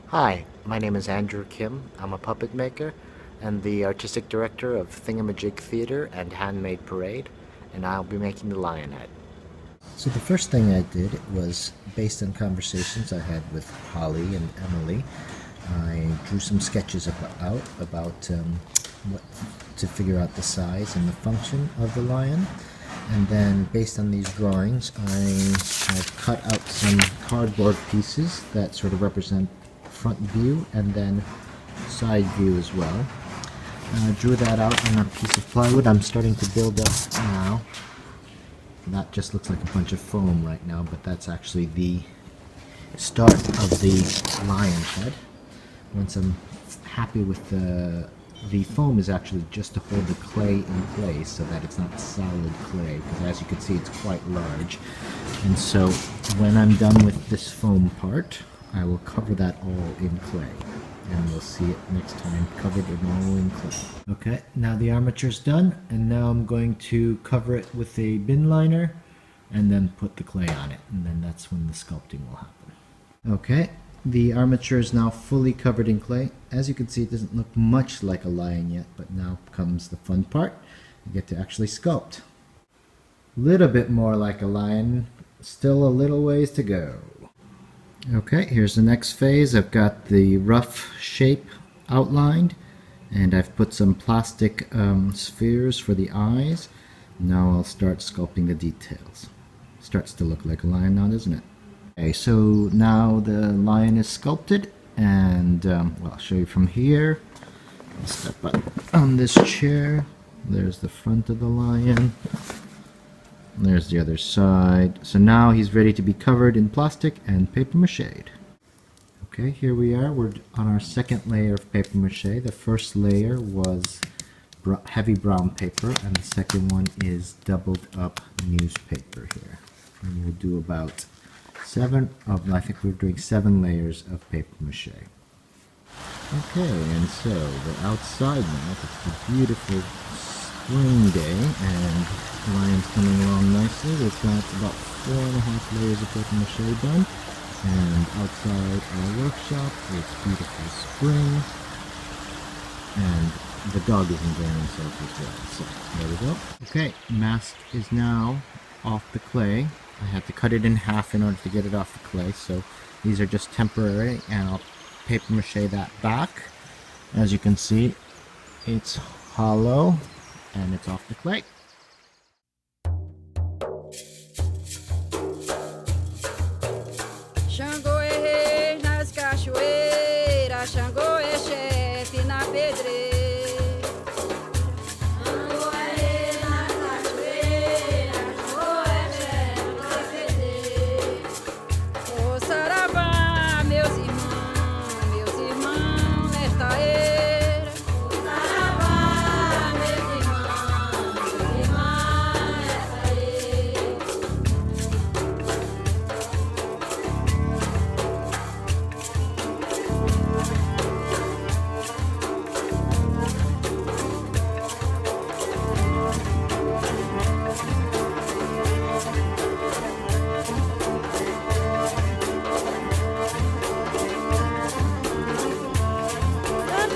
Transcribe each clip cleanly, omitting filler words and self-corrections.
Hi, my name is Andrew Kim. I'm a puppet maker and the artistic director of Thingumajig Theater and Handmade Parade, and I'll be making the lion head. So the first thing I did was, based on conversations I had with Holly and Emily, I drew some sketches about what to figure out the size and the function of the lion. And then, based on these drawings, I have cut out some cardboard pieces that sort of represent front view and then side view as well. Drew that out on a piece of plywood. I'm starting to build up now. That just looks like a bunch of foam right now, but that's actually the start of the lion head. Once I'm happy with the foam is actually just to hold the clay in place so that it's not solid clay, because as you can see it's quite large. And so when I'm done with this foam part, I will cover that all in clay, and we'll see it next time covered in all in clay. Okay, now the armature's done, and now I'm going to cover it with a bin liner and then put the clay on it, and then that's when the sculpting will happen. Okay, the armature is now fully covered in clay. As you can see, it doesn't look much like a lion yet, but now comes the fun part. You get to actually sculpt. A little bit more like a lion, still a little ways to go. Okay, here's the next phase. I've got the rough shape outlined, and I've put some plastic spheres for the eyes. Now I'll start sculpting the details. Starts to look like a lion now, doesn't it? Okay, so now the lion is sculpted, and well, I'll show you from here. I'll step up on this chair. There's the front of the lion. There's the other side. So now he's ready to be covered in plastic and paper mache. Okay, here we are. We're on our second layer of paper mache. The first layer was heavy brown paper, and the second one is doubled up newspaper here. And we'll do about I think we're doing 7 layers of paper mache. Okay, and so we're outside now. It's a beautiful spring day, and the lion's coming along nicely. We've got about 4.5 layers of paper mache done, and outside our workshop it's beautiful spring, and the dog is enjoying himself as well. So there we go. Okay, mask is now off the clay. I had to cut it in half in order to get it off the clay, so these are just temporary, and I'll paper mache that back. As you can see, it's hollow and it's off the clay. Xangô é rei nas cachoeiras, Xangô é chefe na pedreira.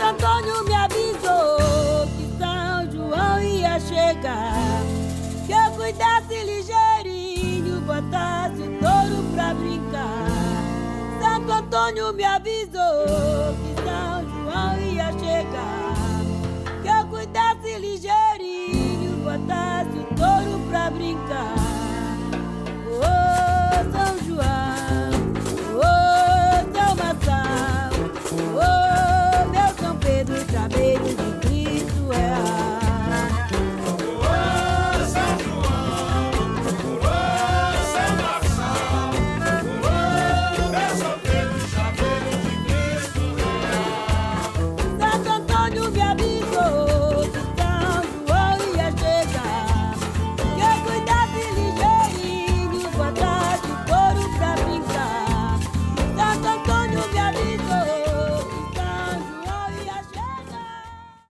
Antônio me avisou que São João ia chegar, que eu cuidasse ligeirinho, botasse o touro pra brincar. Santo Antônio me avisou que São João ia chegar, que eu cuidasse ligeirinho.